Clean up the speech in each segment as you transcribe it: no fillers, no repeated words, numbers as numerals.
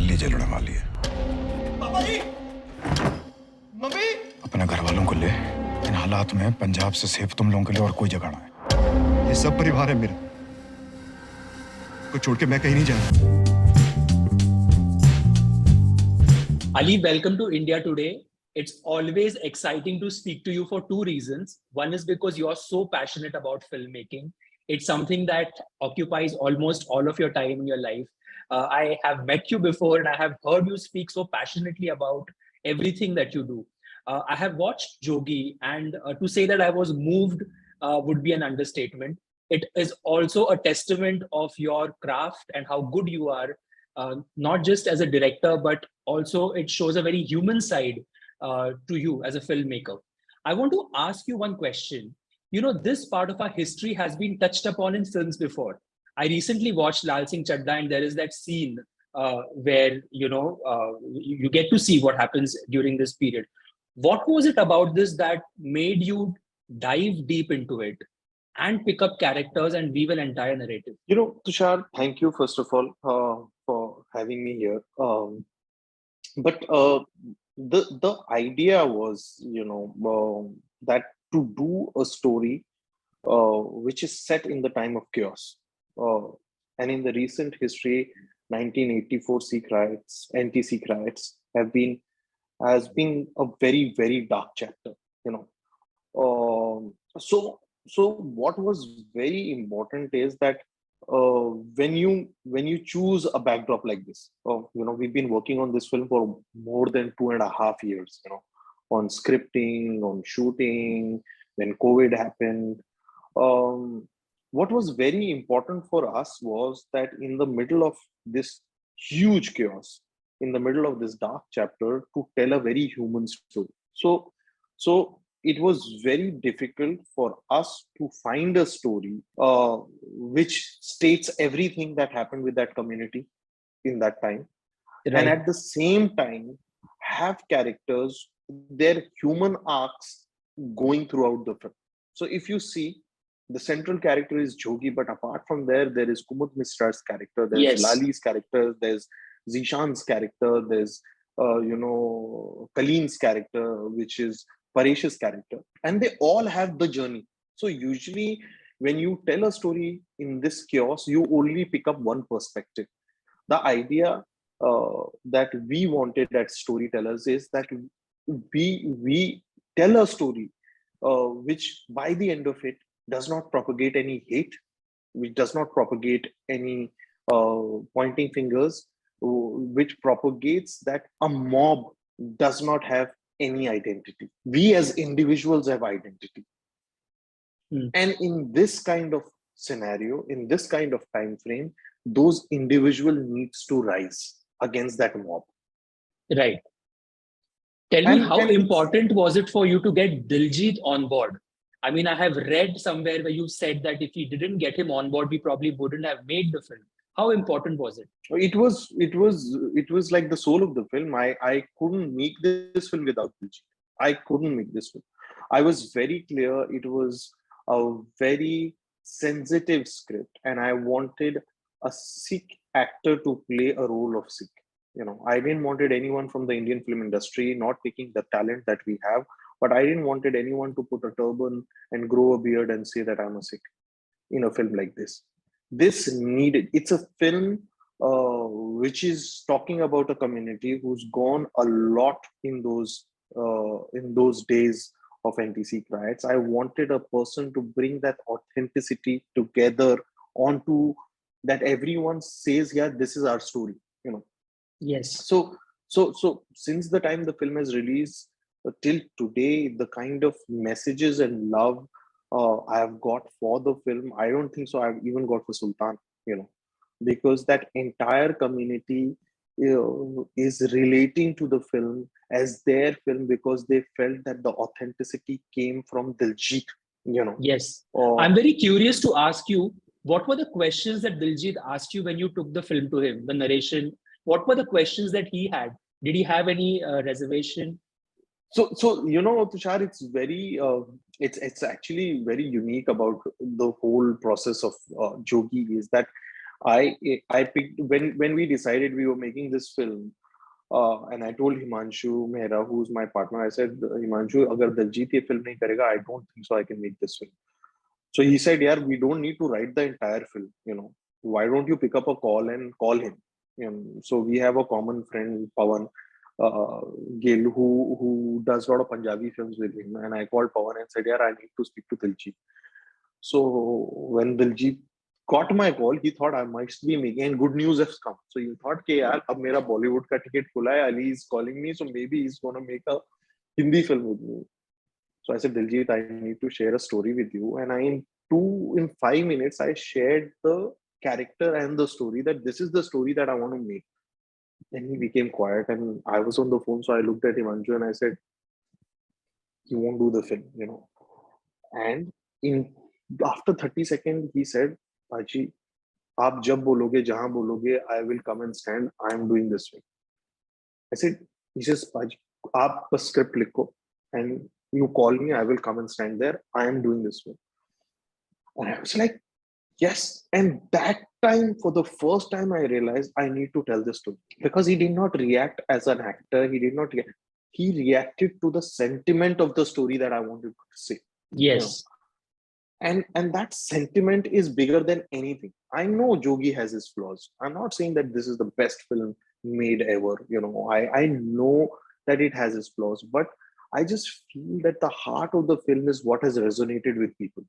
Delhi jail उड़ने वाली है। पापा जी, मम्मी, अपने घर वालों को ले। इन हालात में पंजाब से सेफ तुम लोगों के लिए और कोई जगह ना है। ये सब परिवार है मेरा, को छोड़ के मैं कहीं नहीं जा रहा। Ali, welcome to India today. It's always exciting to speak to you for two reasons. One is because you're so passionate about filmmaking. It's something that occupies almost all of your time in your life. I have met you before and I have heard you speak so passionately about everything that you do. I have watched Jogi, and to say that I was moved would be an understatement. It is also a testament of your craft and how good you are, not just as a director, but also it shows a very human side to you as a filmmaker. I want to ask you one question. You know, this part of our history has been touched upon in films before. I recently watched Lal Singh Chadda, and there is that scene where you get to see what happens during this period. What was it about this that made you dive deep into it and pick up characters and weave an entire narrative? You know, Tushar, thank you first of all for having me here. But the idea was, that to do a story which is set in the time of chaos, and in the recent history, 1984 Sikh riots, anti-Sikh riots has been a very dark chapter. You know, so what was very important is that when you choose a backdrop like this, we've been working on this film for more than 2.5 years, on scripting, on shooting. When COVID happened, what was very important for us was that in the middle of this huge chaos, in the middle of this dark chapter, to tell a very human story. So it was very difficult for us to find a story which states everything that happened with that community in that time, Right. and at the same time have characters, their human arcs going throughout the film. So if you see, the central character is Jogi, but apart from there is Kumud Mistra's character, there's Yes. Lali's character, there's Zishan's character, there's Kaleem's character, which is Paresh's character, and they all have the journey. So usually when you tell a story in this chaos, you only pick up one perspective. The idea that we wanted as storytellers is that we tell a story which by the end of it does not propagate any hate, which does not propagate any pointing fingers, which propagates that a mob does not have any identity. We as individuals have identity. And in this kind of scenario, in this kind of time frame, those individual needs to rise against that mob. Right. Tell me, And- how and- important was it for you to get Diljit on board? I mean, I have read somewhere where you said that if we didn't get him on board, we probably wouldn't have made the film. How important was it? It was like the soul of the film. I couldn't make this film without Diljit. I couldn't make this film. I was very clear it was a very sensitive script, and I wanted a Sikh actor to play a role of Sikh. I didn't wanted anyone from the Indian film industry, not taking the talent that we have, but I didn't wanted anyone to put a turban and grow a beard and say that I'm a Sikh in a film like this. It's a film which is talking about a community who's gone a lot in those days of anti-Sikh riots. I wanted a person to bring that authenticity together onto that everyone says, yeah, this is our story. Yes. So since the time the film has released till today, the kind of messages and love I have got for the film, I don't think so I've even got for Sultan, because that entire community is relating to the film as their film because they felt that the authenticity came from Diljit, Yes. Or I'm very curious to ask you, what were the questions that Diljit asked you when you took the film to him, the narration? What were the questions that he had? Did he have any reservation? So Tushar, it's very it's actually very unique about the whole process of Jogi is that I picked when we decided we were making this film, and I told Himanshu Mehra, who's my partner, I said, Himanshu, agar Daljit ye film nahi karega, I don't think so I can make this film. So he said, yeah, we don't need to write the entire film. Why don't you pick up a call and call him? So we have a common friend, Pawan Gill, who does a lot of Punjabi films with him. And I called Pawan and said, yeah, I need to speak to Diljit. So when Diljit got my call, he thought I must be making, and good news has come. So he thought, okay, yaar, ab mera Bollywood ka ticket khula hai, Ali is calling me, so maybe he's going to make a Hindi film with me. So I said, Diljit, I need to share a story with you. And in 5 minutes, I shared the character and the story, that this is the story that I want to make. And he became quiet, and I was on the phone. So I looked at Himanshu and I said, you won't do the film. And in after 30 seconds, he said, Paji, aap jab bologe, jahan bologe, I will come and stand. I am doing this film. I said, he says, Paji, aap bas script likho and you call me, I will come and stand there. I am doing this film. And I was like, yes. And that time, for the first time, I realized I need to tell this story, because he did not react as an actor. He did not react. He reacted to the sentiment of the story that I wanted to say. Yes. And that sentiment is bigger than anything. I know Jogi has his flaws. I'm not saying that this is the best film made ever. I know that it has its flaws, but I just feel that the heart of the film is what has resonated with people.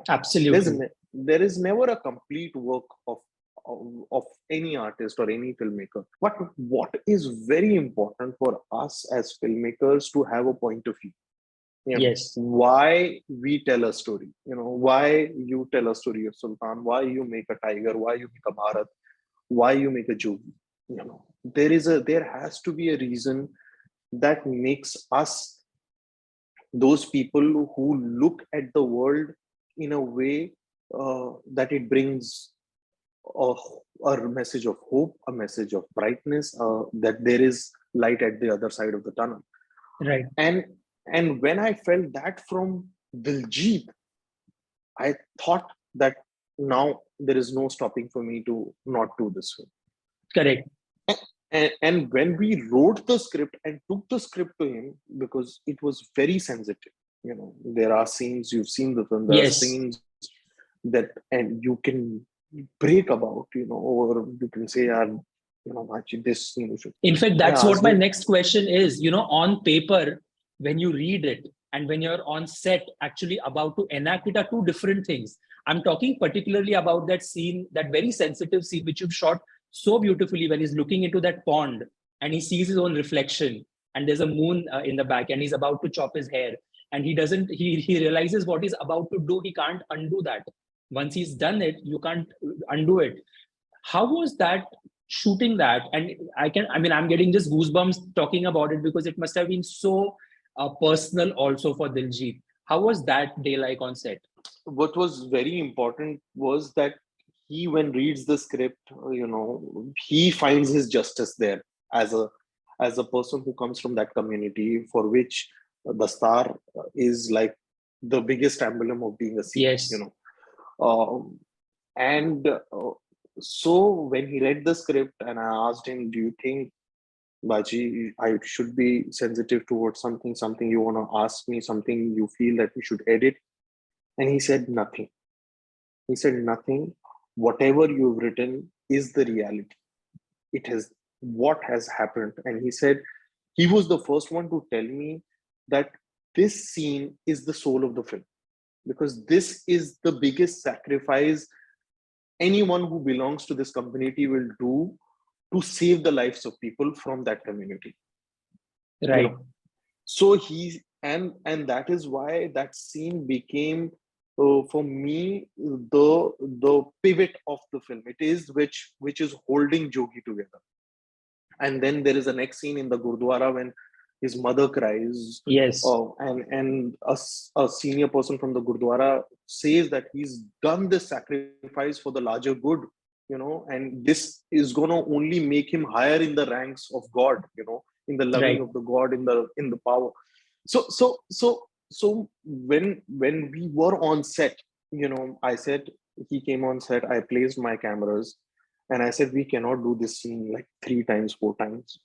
Absolutely. There is never a complete work of any artist or any filmmaker. But what is very important for us as filmmakers to have a point of view. Yes. Why we tell a story. Why you tell a story of Sultan, why you make a Tiger, why you make a Bharat, why you make a Jogi. There has to be a reason that makes us those people who look at the world in a way that it brings a message of hope, a message of brightness, that there is light at the other side of the tunnel. Right. And when I felt that from Diljit, I thought that now there is no stopping for me to not do this film. Correct. And when we wrote the script and took the script to him, because it was very sensitive, there are scenes, you've seen the film, there are scenes that, and you can break about, or you can say, actually this scene should. In fact, that's what my next question is. On paper, when you read it and when you're on set actually about to enact it, are two different things. I'm talking particularly about that scene, that very sensitive scene, which you've shot so beautifully, when he's looking into that pond and he sees his own reflection and there's a moon in the back and he's about to chop his hair and he realizes what he's about to do. He can't undo that. Once he's done it, you can't undo it. How was that shooting that? And I'm getting just goosebumps talking about it, because it must have been so personal also for Diljit. How was that day like on set? What was very important was that he, when reads the script, he finds his justice there as a person who comes from that community, for which the star is like the biggest emblem of being a Sikh. Yes. So when he read the script and I asked him, do you think, Baji, I should be sensitive towards something you want to ask me, something you feel that we should edit? And he said nothing. He said nothing. Whatever you've written is the reality. It has what has happened. And he said he was the first one to tell me that this scene is the soul of the film, because this is the biggest sacrifice anyone who belongs to this community will do to save the lives of people from that community. Right. So and that is why that scene became for me the pivot of the film. It is which is holding Jogi together. And then there is a next scene in the Gurdwara when his mother cries. Yes. And a senior person from the Gurdwara says that he's done this sacrifice for the larger good, and this is going to only make him higher in the ranks of God, in the loving of the God, in the power. So when we were on set, I said, he came on set. I placed my cameras, and I said, we cannot do this scene like 3 times, 4 times.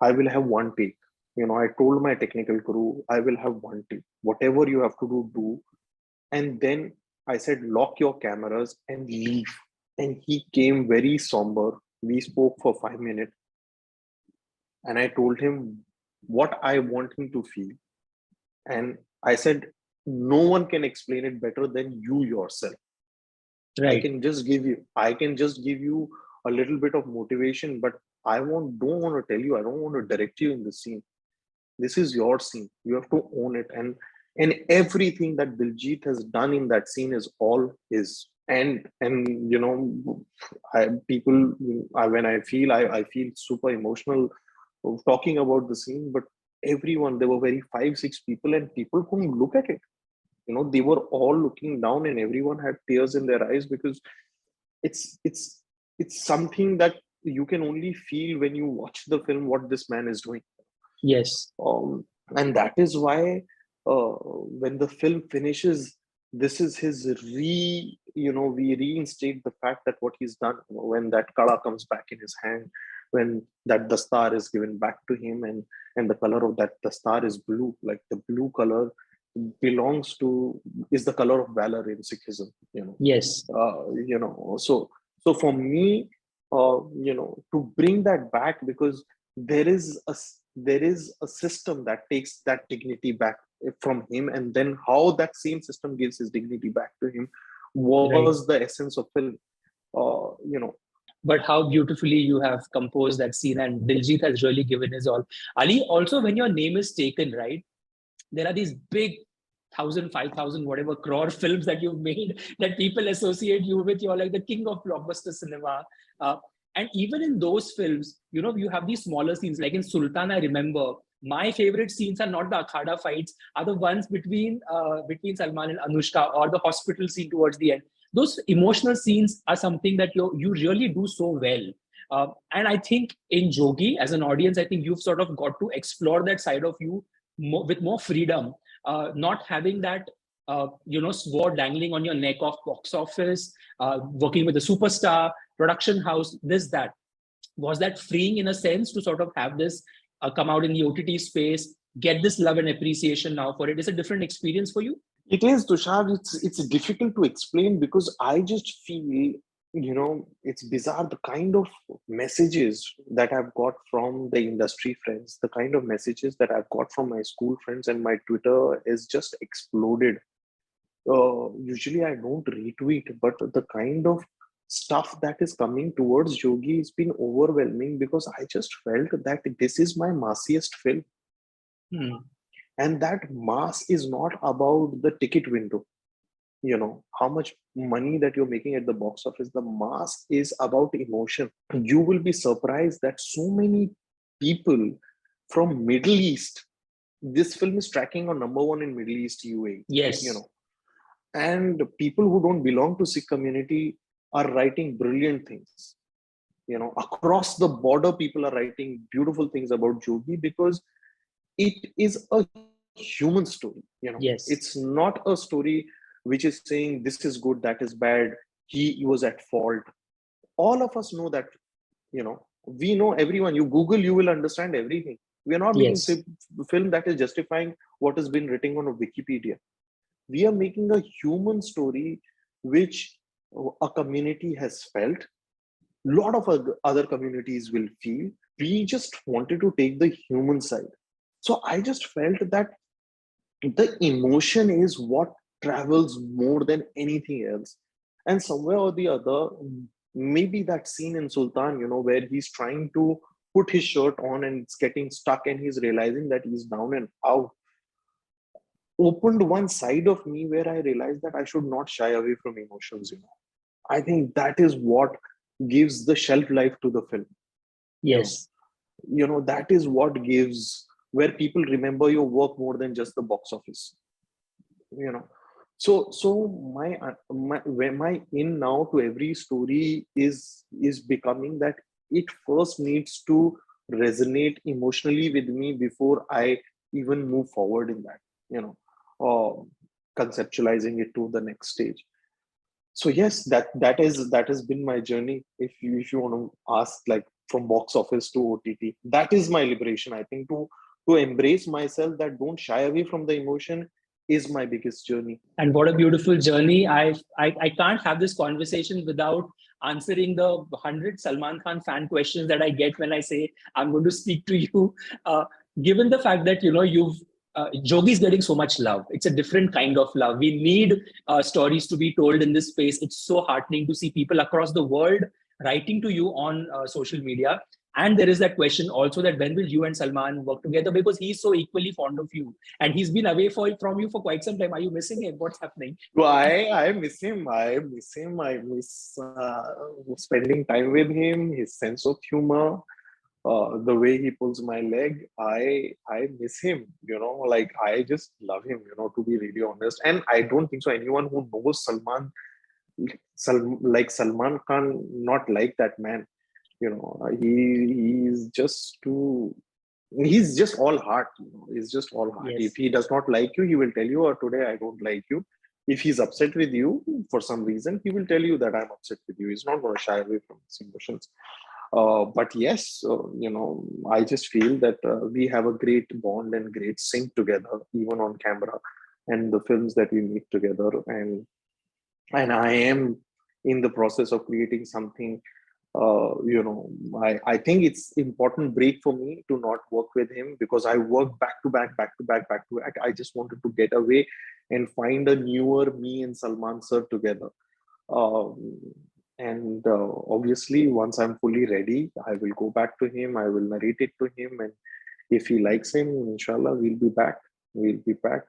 I will have one take. I told my technical crew, I will have one take. Whatever you have to do, do. And then I said, lock your cameras and leave. And he came very somber. We spoke for 5 minutes. And I told him what I want him to feel. And I said, no one can explain it better than you yourself. Right. I can just give you a little bit of motivation, but don't want to tell you, I don't want to direct you in the scene. This is your scene. You have to own it. And everything that Diljit has done in that scene is all his. And when I feel super emotional talking about the scene, but everyone, there were very 5-6 people, and people couldn't look at it. They were all looking down, and everyone had tears in their eyes, because it's something that you can only feel when you watch the film, what this man is doing. Yes. And that is why when the film finishes, this is his we reinstate the fact that what he's done, when that kada comes back in his hand, when that dastar is given back to him, and the color of that dastar is blue, like the blue color is the color of valor in Sikhism. Yes. So for me, to bring that back, because there is a system that takes that dignity back from him, and then how that same system gives his dignity back to him was the essence of film. But how beautifully you have composed that scene, and Diljit has really given his all. Ali, also when your name is taken, right, there are these big 1,000, 5,000, whatever crore films that you've made that people associate you with. You're like the king of blockbuster cinema. And even in those films, you have these smaller scenes. Like in Sultan, I remember my favorite scenes are not the Akhada fights, are the ones between Salman and Anushka, or the hospital scene towards the end. Those emotional scenes are something that you really do so well. And I think in Jogi, as an audience, I think you've sort of got to explore that side of you with more freedom, not having that sword dangling on your neck of box office, working with a superstar, production house, that. Was that freeing in a sense to sort of have this come out in the OTT space, get this love and appreciation now for it? Is a different experience for you? It is, Tushar. It's difficult to explain, because I just feel, it's bizarre, the kind of messages that I've got from the industry friends, the kind of messages that I've got from my school friends, and my Twitter is just exploded. Usually I don't retweet, but the kind of stuff that is coming towards Jogi has been overwhelming, because I just felt that this is my massiest film. And that mass is not about the ticket window, how much money that you're making at the box office. The mass is about emotion. You will be surprised that so many people from Middle East, this film is tracking on #1 in Middle East, UAE. Yes. And people who don't belong to Sikh community are writing brilliant things. Across the border, people are writing beautiful things about Jogi, because it is a human story. Yes. It's not a story which is saying this is good, that is bad, he was at fault. All of us know that. We know everyone. You Google, you will understand everything. We are not making film that is justifying what has been written on Wikipedia. We are making a human story which a community has felt. A lot of other communities will feel. We just wanted to take the human side. So I just felt that the emotion is what travels more than anything else. And somewhere or the other, maybe that scene in Sultan, where he's trying to put his shirt on and it's getting stuck, and he's realizing that he's down and out, opened one side of me where I realized that I should not shy away from emotions. I think that is what gives the shelf life to the film. Yes. That is what gives, where people remember your work more than just the box office. So my in now to every story is becoming that it first needs to resonate emotionally with me before I even move forward in that, conceptualizing it to the next stage. So yes, that has been my journey. If you want to ask, like, from box office to OTT, that is my liberation. I think to embrace myself, that don't shy away from the emotion, is my biggest journey. And what a beautiful journey. I can't have this conversation without answering the 100 Salman Khan fan questions that I get when I say I'm going to speak to you. Given the fact that, you've Jogi is getting so much love. It's a different kind of love. We need stories to be told in this space. It's so heartening to see people across the world writing to you on social media. And there is that question also, that when will you and Salman work together? Because he's so equally fond of you, and he's been away from you for quite some time. Are you missing him? What's happening? So I miss him. I miss him. I miss spending time with him. His sense of humor, the way he pulls my leg. I miss him. Like, I just love him. To be really honest, and I don't think so. Anyone who knows Salman Khan, not like that man. He's just too. He's just all heart. He's just all heart. Yes. If he does not like you, he will tell you, or today I don't like you. If he's upset with you for some reason, he will tell you that I'm upset with you. He's not going to shy away from his emotions. But yes, I just feel that we have a great bond and great sync together, even on camera, and the films that we make together. And I am in the process of creating something. I think it's important break for me to not work with him, because I work back to back, back to back, back to back. I just wanted to get away and find a newer me and Salman sir together. Um, and obviously, once I'm fully ready, I will go back to him. I will narrate it to him, and if he likes him, inshallah, we'll be back. We'll be back.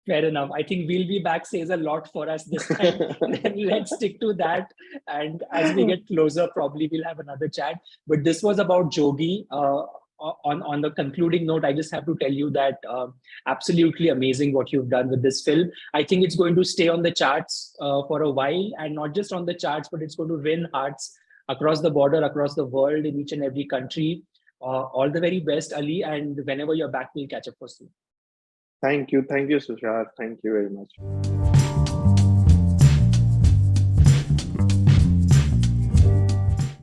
Fair enough. I think we'll be back says a lot for us this time. Then let's stick to that. And as we get closer, probably we'll have another chat. But this was about Jogi. On the concluding note, I just have to tell you that absolutely amazing what you've done with this film. I think it's going to stay on the charts for a while, and not just on the charts, but it's going to win hearts across the border, across the world, in each and every country. All the very best, Ali. And whenever you're back, we'll catch up for soon. Thank you, Sushar. Thank you very much.